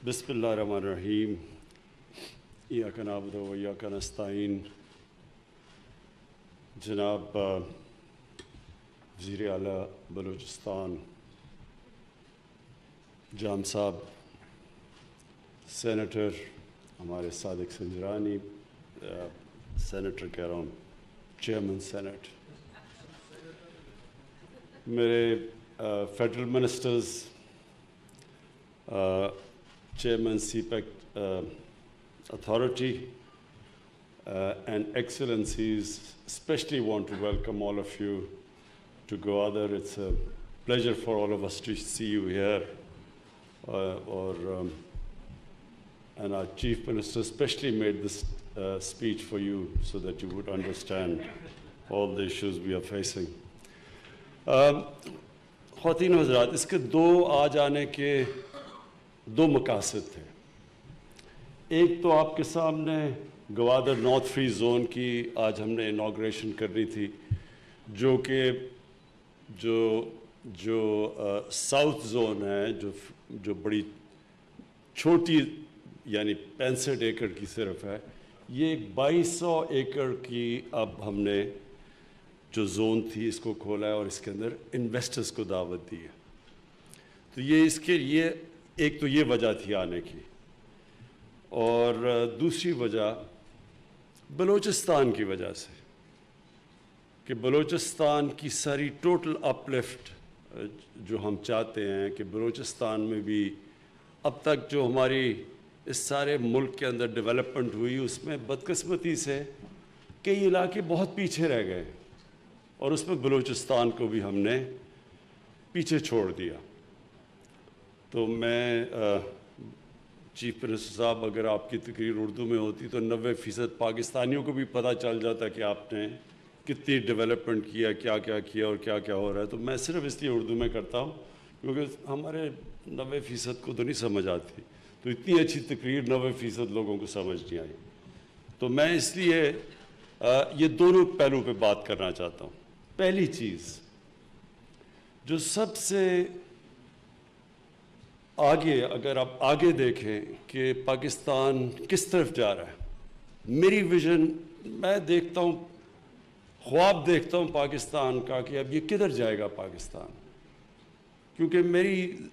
بسم اللہ الرحمن الرحیم ایاک نعبد و ایاک نستعین. جناب وزیر اعلیٰ بلوچستان جام صاحب، سینیٹر ہمارے صادق سنجرانی، سینیٹر کہہ رہا ہوں، چیئرمین سینٹ، میرے federal ministers, Chairman CPEC Authority, and Excellencies, especially want to welcome all of you to Gwadar. It's a pleasure for all of us to see you here. And our Chief Minister especially made this speech for you so that you would understand all the issues we are facing. خواتین و حضرات، اس کے دو آج آنے کے دو مقاصد تھے. ایک تو آپ کے سامنے گوادر نارتھ فری زون کی آج ہم نے انوگریشن کرنی تھی، جو کہ جو ساؤتھ زون ہے، جو بڑی چھوٹی یعنی 65 ایکڑ کی صرف ہے. یہ 2200 ایکڑ کی اب ہم نے جو زون تھی اس کو کھولا ہے اور اس کے اندر انویسٹرز کو دعوت دی ہے. تو یہ اس کے لیے ایک تو یہ وجہ تھی آنے کی، اور دوسری وجہ بلوچستان کی وجہ سے کہ بلوچستان کی ساری ٹوٹل اپ لفٹ جو ہم چاہتے ہیں کہ بلوچستان میں بھی اب تک جو ہماری اس سارے ملک کے اندر ڈیولپمنٹ ہوئی، اس میں بدقسمتی سے کئی علاقے بہت پیچھے رہ گئے اور اس میں بلوچستان کو بھی ہم نے پیچھے چھوڑ دیا. تو میں چیف منسٹر صاحب، اگر آپ کی تقریر اردو میں ہوتی تو 90% پاکستانیوں کو بھی پتہ چل جاتا کہ آپ نے کتنی ڈیولپمنٹ کیا، کیا کیا کیا اور کیا کیا ہو رہا ہے. تو میں صرف اس لیے اردو میں کرتا ہوں کیونکہ ہمارے 90% کو تو نہیں سمجھ آتی، تو اتنی اچھی تقریر 90% لوگوں کو سمجھ نہیں آئی. تو میں اس لیے یہ دونوں پہلو پہ بات کرنا چاہتا ہوں. پہلی چیز جو سب سے آگے، اگر آپ آگے دیکھیں کہ پاکستان کس طرف جا رہا ہے، میری ویژن، میں دیکھتا ہوں، خواب دیکھتا ہوں پاکستان کا کہ اب یہ کدھر جائے گا پاکستان. کیونکہ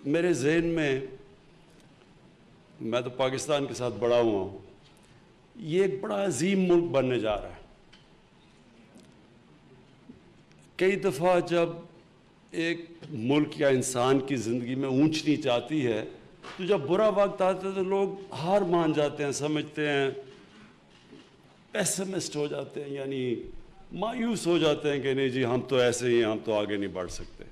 میرے ذہن میں تو پاکستان کے ساتھ بڑا ہوا ہوں، یہ ایک بڑا عظیم ملک بننے جا رہا ہے. کئی دفعہ جب ایک ملک یا انسان کی زندگی میں اونچ نیچ آتی ہے تو جب برا وقت آتا ہے تو لوگ ہار مان جاتے ہیں، سمجھتے ہیں، پیسمسٹ ہو جاتے ہیں، یعنی مایوس ہو جاتے ہیں کہ نہیں جی ہم تو ایسے ہی ہیں، ہم تو آگے نہیں بڑھ سکتے.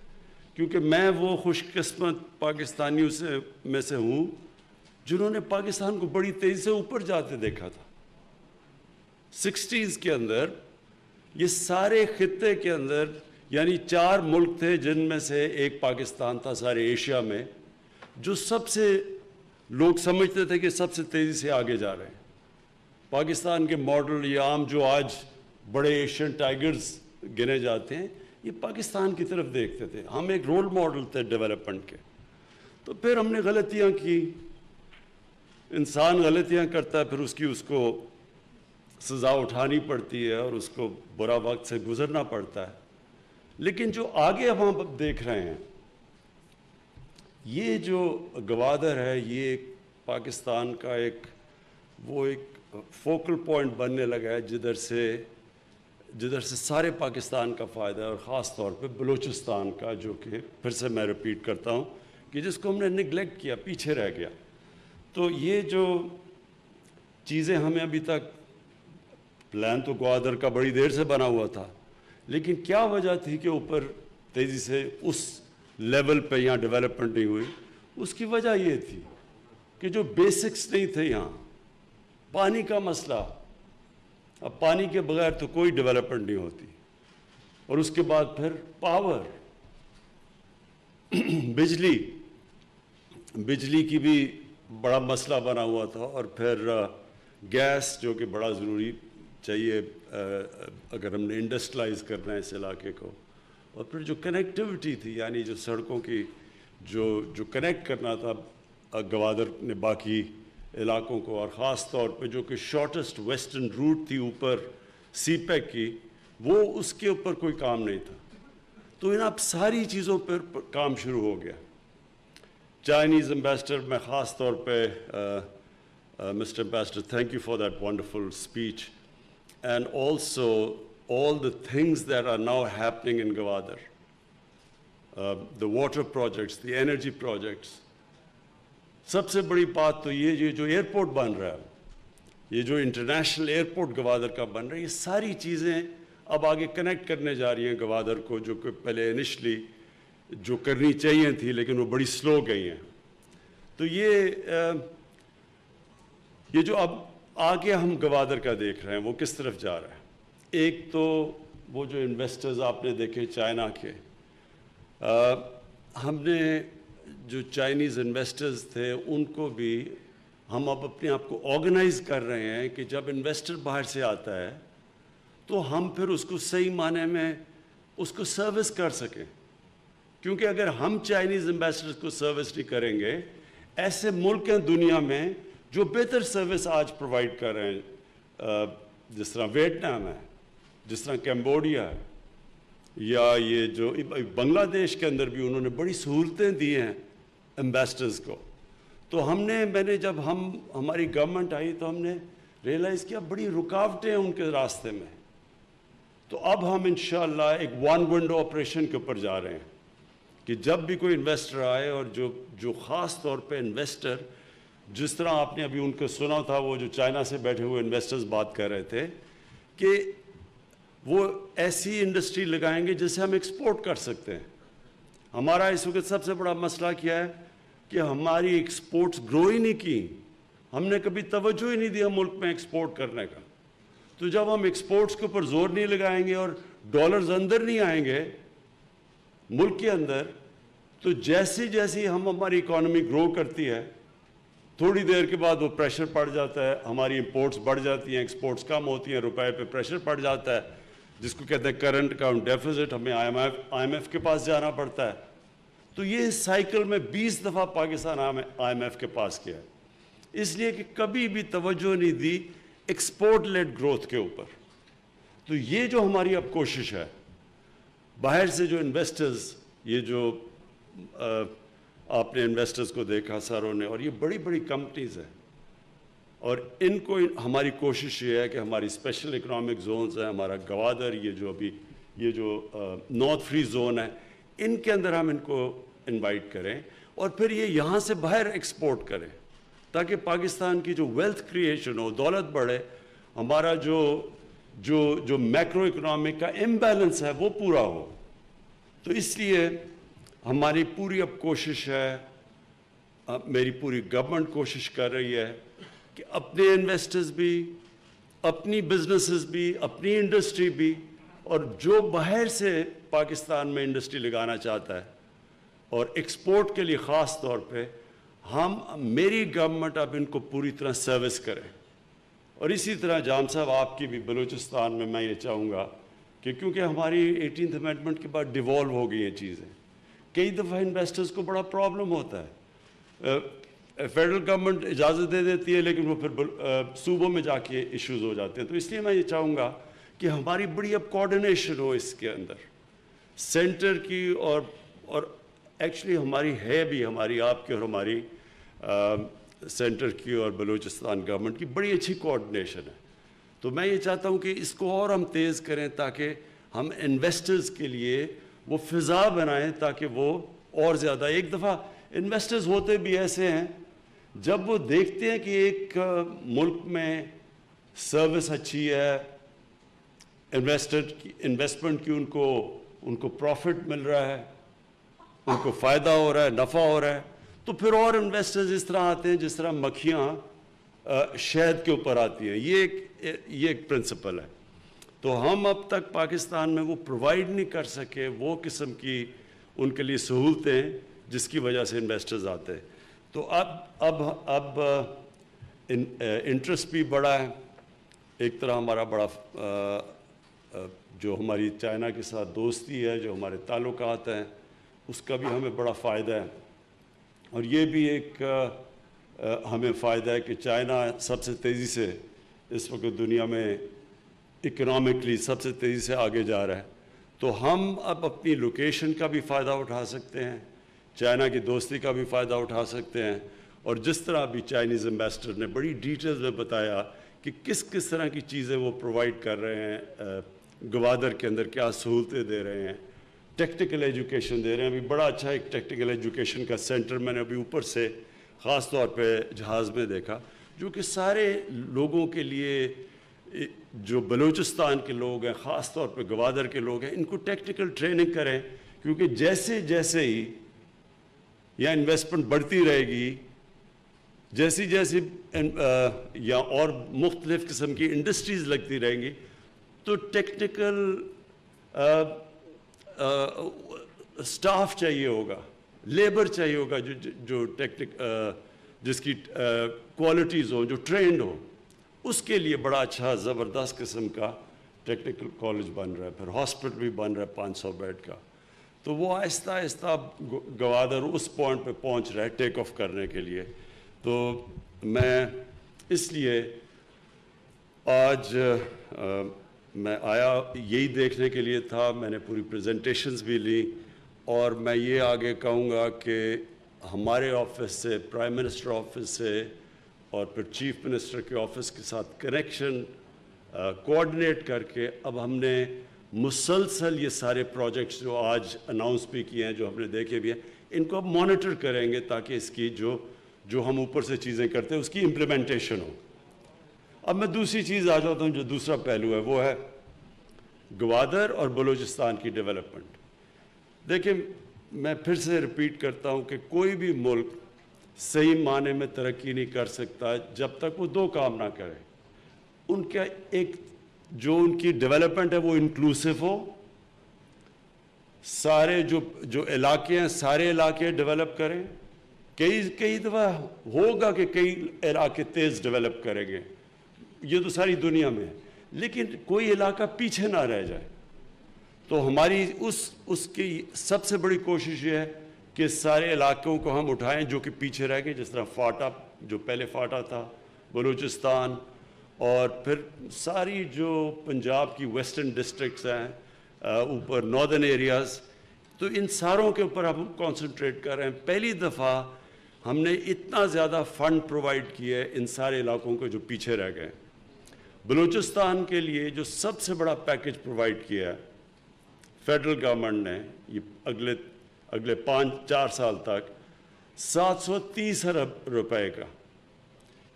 کیونکہ میں وہ خوش قسمت پاکستانیوں میں سے ہوں جنہوں نے پاکستان کو بڑی تیزی سے اوپر جاتے دیکھا تھا. 60s کے اندر یہ سارے خطے کے اندر یعنی 4 ملک تھے جن میں سے ایک پاکستان تھا سارے ایشیا میں، جو سب سے لوگ سمجھتے تھے کہ سب سے تیزی سے آگے جا رہے ہیں. پاکستان کے ماڈل یا عام جو آج بڑے ایشین ٹائیگرز گنے جاتے ہیں، یہ پاکستان کی طرف دیکھتے تھے. ہم ایک رول ماڈل تھے ڈیولپمنٹ کے. تو پھر ہم نے غلطیاں کی. انسان غلطیاں کرتا ہے، پھر اس کو سزا اٹھانی پڑتی ہے اور اس کو برا وقت سے گزرنا پڑتا ہے. لیکن جو آگے اب ہم دیکھ رہے ہیں، یہ جو گوادر ہے، یہ ایک پاکستان کا ایک فوکل پوائنٹ بننے لگا ہے جدھر سے سارے پاکستان کا فائدہ ہے، اور خاص طور پہ بلوچستان کا، جو کہ پھر سے میں ریپیٹ کرتا ہوں کہ جس کو ہم نے نگلیکٹ کیا، پیچھے رہ گیا. تو یہ جو چیزیں ہمیں ابھی تک، پلان تو گوادر کا بڑی دیر سے بنا ہوا تھا، لیکن کیا وجہ تھی کہ اوپر تیزی سے اس لیول پہ یہاں ڈیولپمنٹ نہیں ہوئی؟ اس کی وجہ یہ تھی کہ جو بیسکس نہیں تھے یہاں. پانی کا مسئلہ، اب پانی کے بغیر تو کوئی ڈیولپمنٹ نہیں ہوتی. اور اس کے بعد پھر پاور، بجلی کی بھی بڑا مسئلہ بنا ہوا تھا. اور پھر گیس، جو کہ بڑا ضروری چاہیے اگر ہم نے انڈسٹریلائز کرنا ہے اس علاقے کو. اور پھر جو کنیکٹیوٹی تھی، یعنی جو سڑکوں کی جو کنیکٹ کرنا تھا گوادر نے باقی علاقوں کو، اور خاص طور پہ جو کہ شارٹسٹ ویسٹرن روٹ تھی اوپر سی پیک کی، وہ اس کے اوپر کوئی کام نہیں تھا. تو ان اب ساری چیزوں پر کام شروع ہو گیا. چائنیز امبیسڈر میں خاص طور پہ mister ambassador thank you for that wonderful speech and also all the things that are now happening in Gwadar, the water projects, the energy projects. سب سے بڑی بات تو یہ جو ایئرپورٹ بن رہا ہے، یہ جو انٹرنیشنل ایئرپورٹ گوادر کا بن رہا ہے، یہ ساری چیزیں اب آگے کنیکٹ کرنے جا رہی ہیں گوادر کو، جو کہ پہلے انیشلی جو کرنی چاہیے تھی لیکن وہ بڑی سلو گئی ہیں. تو یہ جو اب آگے ہم گوادر کا دیکھ رہے ہیں وہ کس طرف جا رہا ہے. ایک تو وہ جو انویسٹرز آپ نے دیکھے چائنا کے، ہم نے جو چائنیز انویسٹرز تھے ان کو بھی ہم اب اپنے آپ کو آرگنائز کر رہے ہیں کہ جب انویسٹر باہر سے آتا ہے تو ہم پھر اس کو صحیح معنی میں اس کو سروس کر سکیں. کیونکہ اگر ہم چائنیز انویسٹرز کو سروس نہیں کریں گے، ایسے ملک ہیں دنیا میں جو بہتر سروس آج پرووائڈ کر رہے ہیں، جس طرح ویتنام ہے، جس طرح کیمبوڈیا ہے، یا یہ جو بنگلہ دیش کے اندر بھی انہوں نے بڑی سہولتیں دی ہیں امبیسڈرز کو. تو میں نے جب ہماری گورنمنٹ آئی تو ہم نے ریئلائز کیا بڑی رکاوٹیں ہیں ان کے راستے میں. تو اب ہم انشاءاللہ ایک ون ونڈو آپریشن کے اوپر جا رہے ہیں کہ جب بھی کوئی انویسٹر آئے، اور جو خاص طور پہ انویسٹر، جس طرح آپ نے ابھی ان کو سنا تھا، وہ جو چائنا سے بیٹھے ہوئے انویسٹرز بات کر رہے تھے کہ وہ ایسی انڈسٹری لگائیں گے جسے ہم ایکسپورٹ کر سکتے ہیں. ہمارا اس وقت سب سے بڑا مسئلہ کیا ہے کہ ہماری ایکسپورٹس گرو ہی نہیں کی. ہم نے کبھی توجہ ہی نہیں دیا ملک میں ایکسپورٹ کرنے کا. تو جب ہم ایکسپورٹس کے اوپر زور نہیں لگائیں گے اور ڈالرز اندر نہیں آئیں گے ملک کے اندر، تو جیسی ہماری اکانومی گرو کرتی ہے، تھوڑی دیر کے بعد وہ پریشر پڑ جاتا ہے، ہماری امپورٹس بڑھ جاتی ہیں، ایکسپورٹس کم ہوتی ہیں، روپے پہ پریشر پڑ جاتا ہے، جس کو کہتے ہیں کرنٹ اکاؤنٹ ڈیفیزٹ. ہمیں آئی ایم ایف کے پاس جانا پڑتا ہے. تو یہ سائیکل میں 20 دفعہ پاکستان آئی ایم ایف کے پاس گیا ہے، اس لیے کہ کبھی بھی توجہ نہیں دی ایکسپورٹ لیڈ گروتھ کے اوپر. تو یہ جو ہماری اب کوشش ہے، باہر سے جو انویسٹرز، یہ جو آپ نے انویسٹرز کو دیکھا ساروں نے، اور یہ بڑی بڑی کمپنیز ہیں، اور ان کو ہماری کوشش یہ ہے کہ ہماری اسپیشل اکنامک زونز ہیں، ہمارا گوادر، یہ جو نارتھ فری زون ہے، ان کے اندر ہم ان کو انوائٹ کریں، اور پھر یہ یہاں سے باہر ایکسپورٹ کریں تاکہ پاکستان کی جو ویلتھ کریشن ہو، دولت بڑھے، ہمارا جو میکرو اکنامک کا امبیلنس ہے وہ پورا ہو. تو اس لیے ہماری پوری اب کوشش ہے، میری پوری گورنمنٹ کوشش کر رہی ہے کہ اپنے انویسٹرز بھی، اپنی بزنسز بھی، اپنی انڈسٹری بھی، اور جو باہر سے پاکستان میں انڈسٹری لگانا چاہتا ہے اور ایکسپورٹ کے لیے خاص طور پہ، میری گورنمنٹ اب ان کو پوری طرح سروس کرے. اور اسی طرح جام صاحب آپ کی بھی بلوچستان میں یہ چاہوں گا کہ کیونکہ ہماری 18th امینڈمنٹ کے بعد ڈیوالو ہو گئی ہیں چیزیں، کئی دفعہ انویسٹرز کو بڑا پرابلم ہوتا ہے. فیڈرل گورنمنٹ اجازت دے دیتی ہے لیکن وہ پھر صوبوں میں جا کے ایشوز ہو جاتے ہیں. تو اس لیے میں یہ چاہوں گا کہ ہماری بڑی اب کوآرڈینیشن ہو اس کے اندر سینٹر کی، اور ایکچولی ہماری ہے بھی، ہماری آپ کی اور ہماری سینٹر کی اور بلوچستان گورنمنٹ کی بڑی اچھی کوآرڈینیشن ہے. تو میں یہ چاہتا ہوں کہ اس کو اور ہم تیز کریں تاکہ ہم انویسٹرز کے لیے وہ فضا بنائیں تاکہ وہ اور زیادہ. ایک دفعہ انویسٹرز ہوتے بھی ایسے ہیں، جب وہ دیکھتے ہیں کہ ایک ملک میں سروس اچھی ہے، انویسٹمنٹ کی ان کو پروفٹ مل رہا ہے، ان کو فائدہ ہو رہا ہے، نفع ہو رہا ہے، تو پھر اور انویسٹرز اس طرح آتے ہیں جس طرح مکھیاں شہد کے اوپر آتی ہیں. یہ ایک پرنسپل ہے. تو ہم اب تک پاکستان میں وہ پرووائڈ نہیں کر سکے وہ قسم کی ان کے لیے سہولتیں جس کی وجہ سے انویسٹرز آتے ہیں. تو اب انٹرسٹ بھی بڑا ہے. ایک طرح ہمارا بڑا جو ہماری چائنا کے ساتھ دوستی ہے، جو ہمارے تعلقات ہیں، اس کا بھی ہمیں بڑا فائدہ ہے. اور یہ بھی ایک ہمیں فائدہ ہے کہ چائنا سب سے تیزی سے اس وقت دنیا میں اکنامکلی سب سے تیزی سے آگے جا رہا ہے، تو ہم اب اپنی لوکیشن کا بھی فائدہ اٹھا سکتے ہیں، چائنا کی دوستی کا بھی فائدہ اٹھا سکتے ہیں، اور جس طرح بھی چائنیز ایمبیسڈر نے بڑی ڈیٹیلز میں بتایا کہ کس کس طرح کی چیزیں وہ پرووائڈ کر رہے ہیں، گوادر کے اندر کیا سہولتیں دے رہے ہیں، ٹیکنیکل ایجوکیشن دے رہے ہیں۔ ابھی بڑا اچھا ایک ٹیکنیکل ایجوکیشن کا سینٹر میں نے ابھی اوپر سے خاص طور پہ جہاز میں دیکھا، جو کہ سارے لوگوں کے لیے، جو بلوچستان کے لوگ ہیں، خاص طور پہ گوادر کے لوگ ہیں، ان کو ٹیکنیکل ٹریننگ کریں، کیونکہ جیسے جیسے ہی یا انویسٹمنٹ بڑھتی رہے گی، جیسی جیسی یا اور مختلف قسم کی انڈسٹریز لگتی رہیں گی، تو ٹیکنیکل اسٹاف چاہیے ہوگا، لیبر چاہیے ہوگا جو جس کی کوالٹیز ہوں، جو ٹرینڈ ہو، اس کے لیے بڑا اچھا زبردست قسم کا ٹیکنیکل کالج بن رہا ہے، پھر ہاسپٹل بھی بن رہا ہے 500 بیڈ کا، تو وہ آہستہ آہستہ گوادر اس پوائنٹ پہ پہنچ رہا ہے ٹیک آف کرنے کے لیے۔ تو میں اس لیے آج میں آیا یہی دیکھنے کے لیے تھا، میں نے پوری پریزنٹیشنز بھی لی، اور میں یہ آگے کہوں گا کہ ہمارے آفس سے، پرائم منسٹر آفس سے، اور پھر چیف منسٹر کے آفس کے ساتھ کنیکشن کوآرڈینیٹ کر کے اب ہم نے مسلسل یہ سارے پروجیکٹس جو آج اناؤنس بھی کیے ہیں، جو ہم نے دیکھے بھی ہیں، ان کو اب مانیٹر کریں گے تاکہ اس کی جو ہم اوپر سے چیزیں کرتے ہیں اس کی امپلیمنٹیشن ہو۔ اب میں دوسری چیز آ جاتا ہوں، جو دوسرا پہلو ہے، وہ ہے گوادر اور بلوچستان کی ڈیولپمنٹ۔ دیکھیں، میں پھر سے ریپیٹ کرتا ہوں کہ کوئی بھی ملک صحیح معنی میں ترقی نہیں کر سکتا جب تک وہ دو کام نہ کرے۔ ان کا ایک جو ان کی ڈیولپمنٹ ہے وہ انکلوسیو ہو، سارے جو علاقے ہیں سارے علاقے ڈیولپ کریں۔ کئی دفعہ ہوگا کہ کئی علاقے تیز ڈیولپ کریں گے، یہ تو ساری دنیا میں ہے، لیکن کوئی علاقہ پیچھے نہ رہ جائے۔ تو ہماری اس کی سب سے بڑی کوشش یہ ہے کہ سارے علاقوں کو ہم اٹھائیں جو کہ پیچھے رہ گئے، جس طرح فاٹا، جو پہلے فاٹا تھا، بلوچستان، اور پھر ساری جو پنجاب کی ویسٹرن ڈسٹرکٹس ہیں، اوپر ناردرن ایریاز، تو ان ساروں کے اوپر ہم کانسنٹریٹ کر رہے ہیں۔ پہلی دفعہ ہم نے اتنا زیادہ فنڈ پرووائڈ کیے ان سارے علاقوں کو جو پیچھے رہ گئے۔ بلوچستان کے لیے جو سب سے بڑا پیکج پرووائڈ کیا ہے فیڈرل گورنمنٹ نے، یہ اگلے 4 سال تک 730 ارب روپے کا،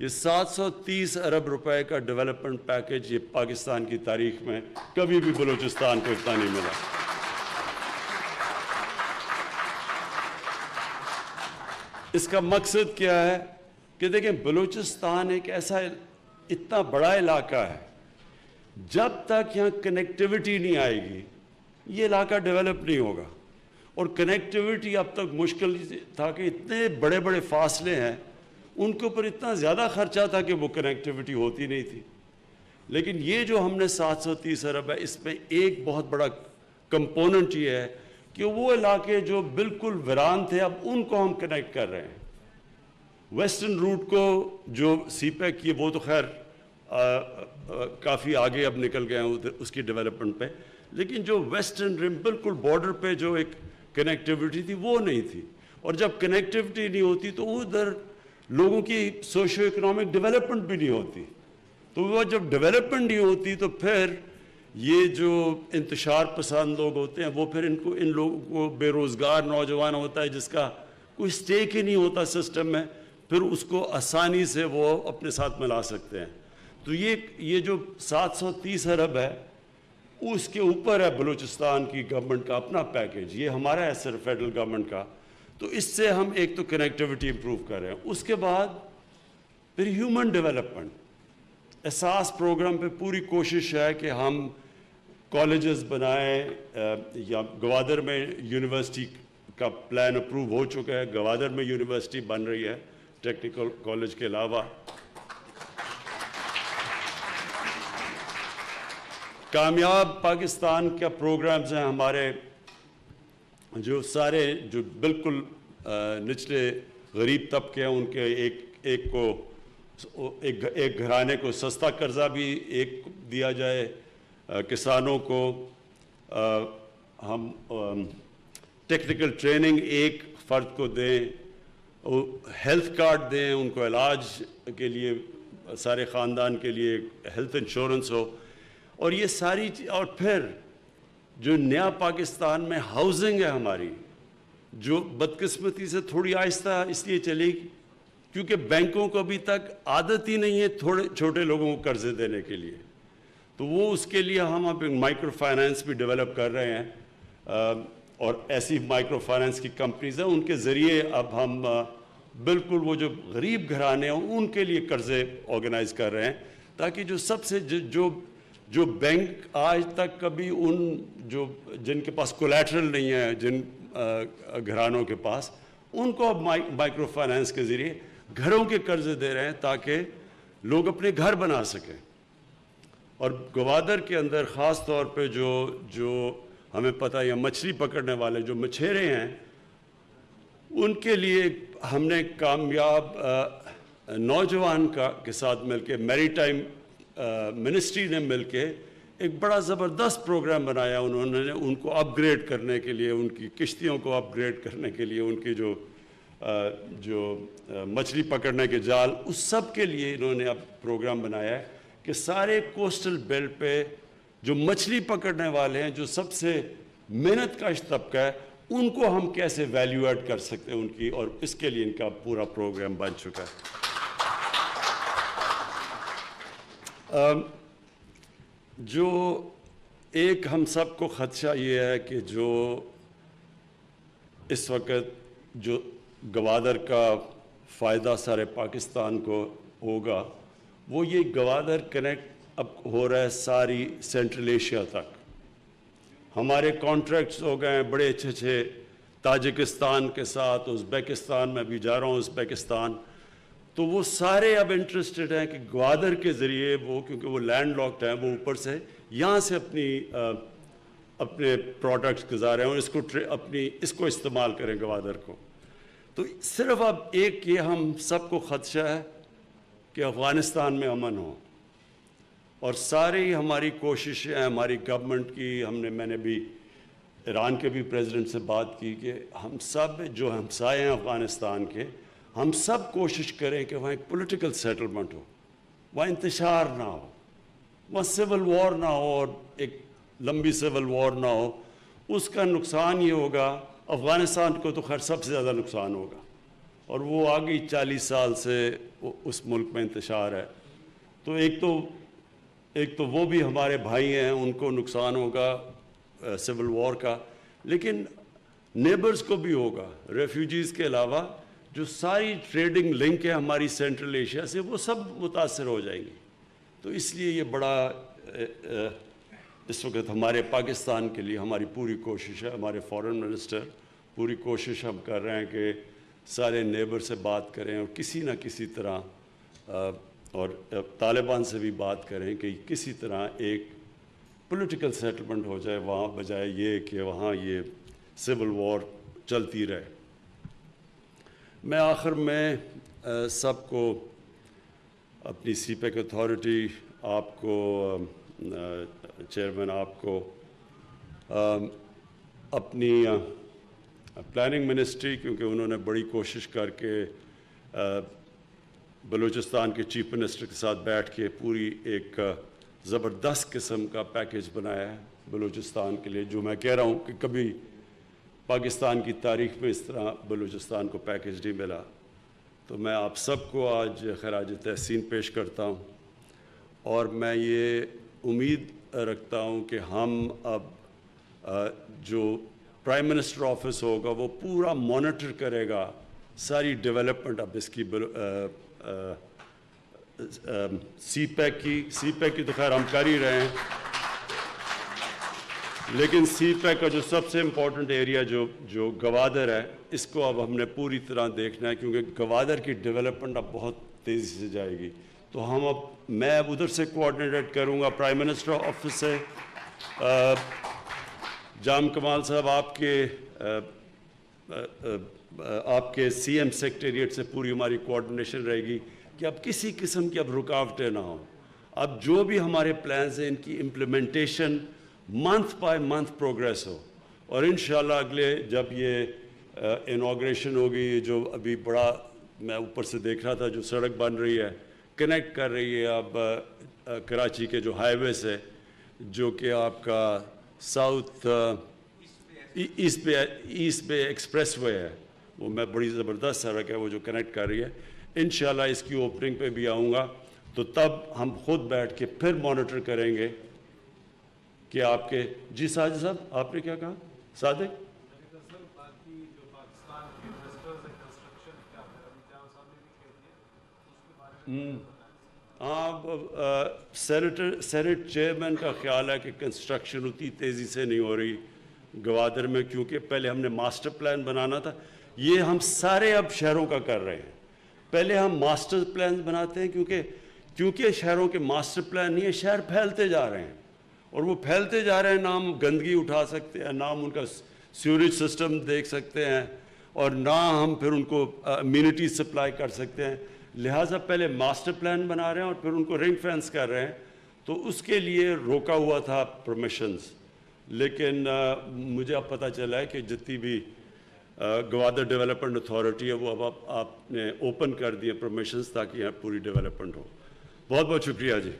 یہ 730 ارب روپے کا ڈیولپمنٹ پیکج، یہ پاکستان کی تاریخ میں کبھی بھی بلوچستان کو اتنا نہیں ملا۔ اس کا مقصد کیا ہے کہ دیکھیں، بلوچستان ایک ایسا اتنا بڑا علاقہ ہے، جب تک یہاں کنیکٹیوٹی نہیں آئے گی یہ علاقہ ڈیولپ نہیں ہوگا۔ اور کنیکٹیوٹی اب تک مشکل تھا کہ اتنے بڑے بڑے فاصلے ہیں، ان کے اوپر اتنا زیادہ خرچہ تھا کہ وہ کنیکٹیوٹی ہوتی نہیں تھی۔ لیکن یہ جو ہم نے 730 ارب ہے، اس میں ایک بہت بڑا کمپوننٹ یہ ہے کہ وہ علاقے جو بالکل ویران تھے اب ان کو ہم کنیکٹ کر رہے ہیں۔ ویسٹرن روٹ کو جو سی پیک کی، وہ تو خیر کافی آگے اب نکل گئے ہیں اس کی ڈیولپمنٹ پہ، لیکن جو ویسٹرن رم بالکل بارڈر پہ جو ایک کنیکٹیوٹی تھی وہ نہیں تھی، اور جب کنیکٹیوٹی نہیں ہوتی تو ادھر لوگوں کی سوشو اکنامک ڈیولپمنٹ بھی نہیں ہوتی، تو وہ جب ڈیولپمنٹ نہیں ہوتی تو پھر یہ جو انتشار پسند لوگ ہوتے ہیں وہ پھر ان لوگوں کو، بے روزگار نوجوان ہوتا ہے جس کا کوئی سٹیک ہی نہیں ہوتا سسٹم میں، پھر اس کو آسانی سے وہ اپنے ساتھ ملا سکتے ہیں۔ تو یہ جو 730 ارب ہے، اس کے اوپر ہے بلوچستان کی گورنمنٹ کا اپنا پیکج، یہ ہمارا ہے صرف فیڈرل گورنمنٹ کا۔ تو اس سے ہم ایک تو کنیکٹیوٹی امپروو کر رہے ہیں، اس کے بعد پھر ہیومن ڈیولپمنٹ اساس پروگرام پہ پوری کوشش ہے کہ ہم کالجز بنائیں، یا گوادر میں یونیورسٹی کا پلان اپروو ہو چکا ہے، گوادر میں یونیورسٹی بن رہی ہے ٹیکنیکل کالج کے علاوہ۔ کامیاب پاکستان کا پروگرامز ہیں ہمارے، جو سارے جو بالکل نچلے غریب طبقے ہیں ان کے ایک گھرانے کو سستا قرضہ بھی ایک دیا جائے، کسانوں کو ہم ٹیکنیکل ٹریننگ ایک فرد کو دیں، ہیلتھ کارڈ دیں ان کو، علاج کے لیے سارے خاندان کے لیے ہیلتھ انشورنس ہو، اور یہ ساری اور پھر جو نیا پاکستان میں ہاؤسنگ ہے ہماری، جو بدقسمتی سے تھوڑی آہستہ اس لیے چلے گی کیونکہ بینکوں کو ابھی تک عادت ہی نہیں ہے تھوڑے چھوٹے لوگوں کو قرضے دینے کے لیے، تو وہ اس کے لیے ہم اب مائکرو فائنانس بھی ڈیولپ کر رہے ہیں، اور ایسی مائکرو فائنانس کی کمپنیز ہیں ان کے ذریعے اب ہم بالکل وہ جو غریب گھرانے ہیں ان کے لیے قرضے آرگنائز کر رہے ہیں، تاکہ جو سب سے جو بینک آج تک کبھی جن کے پاس کولیٹرل نہیں ہے، جن گھرانوں کے پاس، ان کو اب مائکرو فائنانس کے ذریعے گھروں کے قرضے دے رہے ہیں تاکہ لوگ اپنے گھر بنا سکیں۔ اور گوادر کے اندر خاص طور پہ جو ہمیں پتہ ہے مچھلی پکڑنے والے جو مچھیرے ہیں، ان کے لیے ہم نے کامیاب نوجوان کے ساتھ مل کے میری ٹائم منسٹری نے مل کے ایک بڑا زبردست پروگرام بنایا، انہوں نے ان کو اپ گریڈ کرنے کے لیے، ان کی کشتیوں کو اپ گریڈ کرنے کے لیے، ان کی جو مچھلی پکڑنے کے جال، اس سب کے لیے انہوں نے اب پروگرام بنایا ہے کہ سارے کوسٹل بیلٹ پہ جو مچھلی پکڑنے والے ہیں، جو سب سے محنت کش طبقہ ہے، ان کو ہم کیسے ویلیو ایڈ کر سکتے ہیں ان کی، اور اس کے لیے ان کا پورا پروگرام بن چکا ہے۔ جو ایک ہم سب کو خدشہ یہ ہے کہ جو اس وقت جو گوادر کا فائدہ سارے پاکستان کو ہوگا، وہ یہ گوادر کنیکٹ اب ہو رہا ہے ساری سینٹرل ایشیا تک۔ ہمارے کانٹریکٹس ہو گئے ہیں بڑے اچھے تاجکستان کے ساتھ، ازبیکستان میں بھی جا رہا ہوں، ازبیکستان، تو وہ سارے اب انٹرسٹڈ ہیں کہ گوادر کے ذریعے وہ، کیونکہ وہ لینڈ لاکڈ ہیں، وہ اوپر سے یہاں سے اپنے پروڈکٹس گزاریں اور اس کو استعمال کریں گوادر کو۔ تو صرف اب ایک یہ ہم سب کو خدشہ ہے کہ افغانستان میں امن ہو، اور ساری ہماری کوششیں ہیں ہماری گورنمنٹ کی، میں نے بھی ایران کے بھی پریزیڈنٹ سے بات کی کہ ہم سب جو ہمسائے ہیں افغانستان کے، ہم سب کوشش کریں کہ وہاں ایک پولیٹیکل سیٹلمنٹ ہو، وہاں انتشار نہ ہو، وہاں سول وار نہ ہو، اور ایک لمبی سول وار نہ ہو۔ اس کا نقصان یہ ہوگا، افغانستان کو تو خیر سب سے زیادہ نقصان ہوگا، اور وہ آگے 40 سال سے اس ملک میں انتشار ہے، تو ایک تو وہ بھی ہمارے بھائی ہیں، ان کو نقصان ہوگا سول وار کا، لیکن نیبرز کو بھی ہوگا، ریفیوجیز کے علاوہ جو ساری ٹریڈنگ لنک ہے ہماری سینٹرل ایشیا سے، وہ سب متاثر ہو جائیں گی۔ تو اس لیے یہ بڑا اس وقت ہمارے پاکستان کے لیے ہماری پوری کوشش ہے، ہمارے فارن منسٹر پوری کوشش ہم کر رہے ہیں کہ سارے نیبر سے بات کریں اور کسی نہ کسی طرح، اور طالبان سے بھی بات کریں کہ کسی طرح ایک پولیٹیکل سیٹلمنٹ ہو جائے وہاں، بجائے یہ کہ وہاں یہ سول وار چلتی رہے۔ میں آخر میں سب کو اپنی سی پیک اتھارٹی، آپ کو چیئرمین، آپ کو اپنی پلاننگ منسٹری، کیونکہ انہوں نے بڑی کوشش کر کے بلوچستان کے چیف منسٹر کے ساتھ بیٹھ کے پوری ایک زبردست قسم کا پیکیج بنایا ہے بلوچستان کے لیے، جو میں کہہ رہا ہوں کہ کبھی پاکستان کی تاریخ میں اس طرح بلوچستان کو پیکیج نہیں ملا۔ تو میں آپ سب کو آج خراج تحسین پیش کرتا ہوں، اور میں یہ امید رکھتا ہوں کہ ہم اب جو پرائم منسٹر آفس ہوگا وہ پورا مانیٹر کرے گا ساری ڈیولپمنٹ اب اس کی سی پیک کی تو خیر ہم کر ہی رہے ہیں، لیکن سی پیک کا جو سب سے امپورٹنٹ ایریا جو گوادر ہے، اس کو اب ہم نے پوری طرح دیکھنا ہے، کیونکہ گوادر کی ڈیولپمنٹ اب بہت تیزی سے جائے گی۔ تو میں اب ادھر سے کوآرڈینیٹ کروں گا پرائم منسٹر آفس سے۔ جام کمال صاحب، آپ کے آپ کے سی ایم سیکریٹریٹ سے پوری ہماری کوآرڈینیشن رہے گی کہ اب کسی قسم کی اب رکاوٹیں نہ ہوں. اب جو بھی ہمارے پلانز ہیں ان کی implementation month by month progress ہو, اور انشاءاللہ اگلے جب یہ انوگریشن ہوگی, جو ابھی بڑا میں اوپر سے دیکھ رہا تھا جو سڑک بن رہی ہے, کنیکٹ کر رہی ہے اب کراچی کے جو ہائی وے سے, جو کہ آپ کا ساؤتھ ایسٹ بے ایکسپریس وے ہے, وہ میں بڑی زبردست سڑک ہے وہ جو کنیکٹ کر رہی ہے. انشاءاللہ اس کی اوپننگ پہ بھی آؤں گا تو تب ہم خود بیٹھ کے پھر مانیٹر کریں گے کہ آپ کے جی ساجد صاحب آپ نے کیا کہا صادق؟ سینٹ چیئرمین کا خیال ہے کہ کنسٹرکشن اتنی تیزی سے نہیں ہو رہی گوادر میں, کیونکہ پہلے ہم نے ماسٹر پلان بنانا تھا. یہ ہم سارے اب شہروں کا کر رہے ہیں. پہلے ہم ماسٹر پلان بناتے ہیں کیونکہ شہروں کے ماسٹر پلان نہیں ہے, شہر پھیلتے جا رہے ہیں اور وہ پھیلتے جا رہے ہیں, نہ ہم گندگی اٹھا سکتے ہیں, نہ ہم ان کا سیوریج سسٹم دیکھ سکتے ہیں, اور نہ ہم پھر ان کو امینٹی سپلائی کر سکتے ہیں. لہٰذا پہلے ماسٹر پلان بنا رہے ہیں اور پھر ان کو رنگ فینس کر رہے ہیں. تو اس کے لیے روکا ہوا تھا پرمیشنز, لیکن مجھے اب پتہ چلا ہے کہ جتنی بھی گوادر ڈیولپمنٹ اتھارٹی ہے وہ اب آپ نے اوپن کر دیے پرمیشنز تاکہ یہاں پوری ڈیولپمنٹ ہو. بہت بہت شکریہ جی.